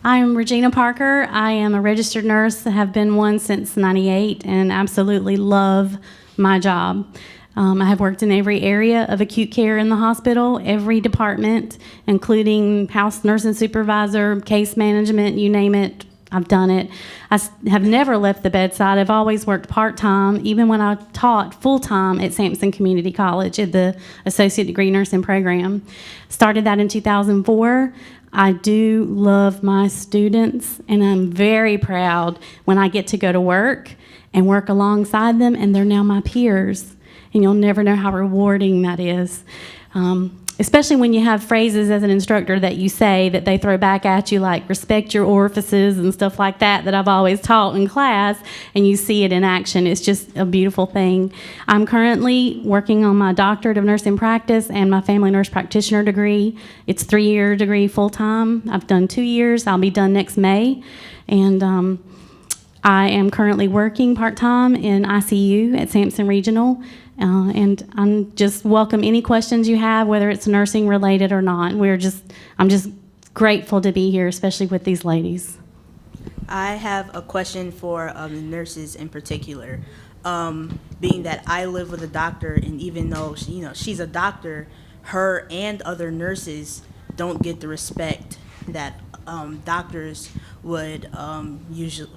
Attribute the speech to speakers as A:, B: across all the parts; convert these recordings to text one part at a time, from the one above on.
A: I am Regina Parker. I am a registered nurse, have been one since '98, and absolutely love my job. I have worked in every area of acute care in the hospital, every department, including house nursing supervisor, case management, you name it, I've done it. Have never left the bedside. I've always worked part-time, even when I taught full-time at Sampson Community College at the Associate Degree Nursing program. Started that in 2004. I do love my students, and I'm very proud when I get to go to work and work alongside them, and they're now my peers. And you'll never know how rewarding that is. Especially when you have phrases as an instructor that you say that they throw back at you, like respect your orifices and stuff like that I've always taught in class, and you see it in action. It's just a beautiful thing. I'm currently working on my doctorate of nursing practice and my family nurse practitioner degree. It's a 3-year degree full-time. I've done 2 years. I'll be done next May. And I am currently working part-time in ICU at Sampson Regional. And I'm just welcome any questions you have, whether it's nursing related or not. I'm just grateful to be here, especially with these ladies.
B: I have a question for the nurses in particular. Being that I live with a doctor, and even though she's a doctor, her and other nurses don't get the respect that doctors would usually,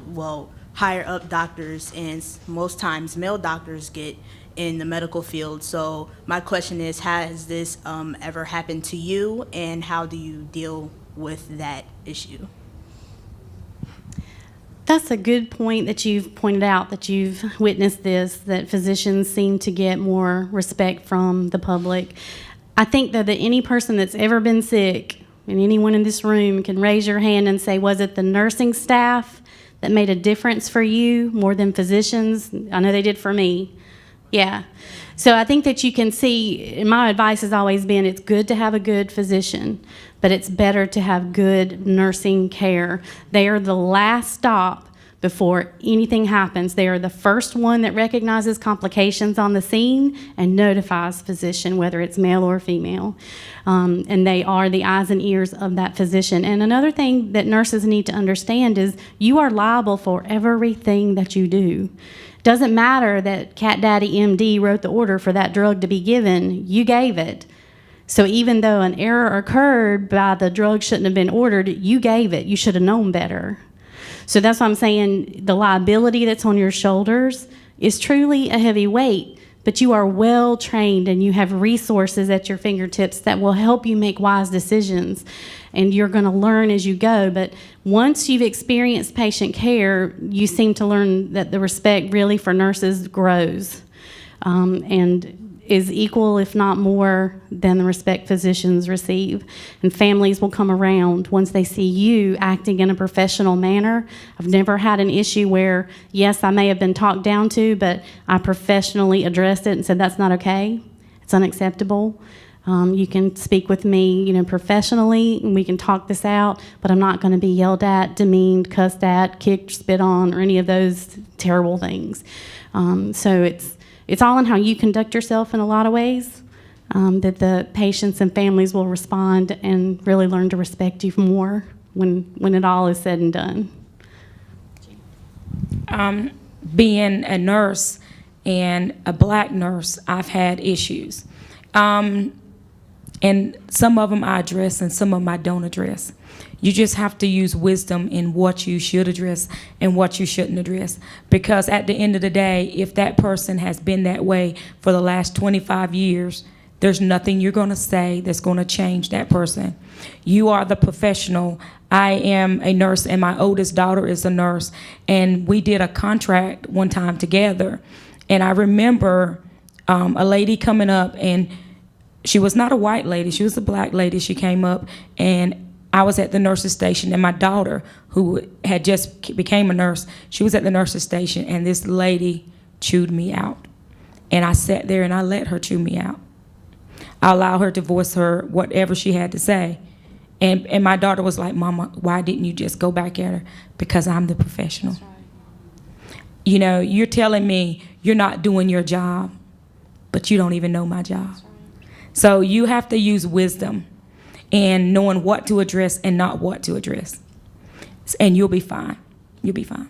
B: higher up doctors and most times male doctors get in the medical field. So my question is, has this ever happened to you, and how do you deal with that issue?
A: That's a good point that you've pointed out, that you've witnessed this, that physicians seem to get more respect from the public. I think, though, that any person that's ever been sick, and anyone in this room can raise your hand and say, was it the nursing staff that made a difference for you more than physicians? I know they did for me. Yeah. So I think that you can see, and my advice has always been, it's good to have a good physician, but it's better to have good nursing care. They are the last stop before anything happens. They are the first one that recognizes complications on the scene and notifies physician, whether it's male or female. And they are the eyes and ears of that physician. And another thing that nurses need to understand is you are liable for everything that you do. Doesn't matter that Cat Daddy MD wrote the order for that drug to be given, you gave it. So even though an error occurred by the drug shouldn't have been ordered, you gave it. You should have known better. So that's why I'm saying the liability that's on your shoulders is truly a heavy weight, but you are well trained and you have resources at your fingertips that will help you make wise decisions. And you're going to learn as you go. But once you've experienced patient care, you seem to learn that the respect really for nurses grows and is equal, if not more, than the respect physicians receive. And families will come around once they see you acting in a professional manner. I've never had an issue where, yes, I may have been talked down to, but I professionally addressed it and said, that's not okay. It's unacceptable. You can speak with me, professionally, and we can talk this out, but I'm not going to be yelled at, demeaned, cussed at, kicked, spit on, or any of those terrible things. So it's all in how you conduct yourself in a lot of ways, that the patients and families will respond and really learn to respect you more when it all is said and done.
C: Being a nurse and a black nurse, I've had issues. And some of them I address and some of them I don't address. You just have to use wisdom in what you should address and what you shouldn't address. Because at the end of the day, if that person has been that way for the last 25 years, there's nothing you're going to say that's going to change that person. You are the professional. I am a nurse, and my oldest daughter is a nurse. And we did a contract one time together. And I remember a lady coming up, and she was not a white lady. She was a black lady. She came up, and I was at the nurse's station, and my daughter, who had just became a nurse, she was at the nurse's station, and this lady chewed me out. And I sat there, and I let her chew me out. I allowed her to voice her whatever she had to say. And my daughter was like, Mama, why didn't you just go back at her? Because I'm the professional. That's right. You're telling me you're not doing your job, but you don't even know my job. So you have to use wisdom and knowing what to address and not what to address. and you'll be fine. You'll be fine.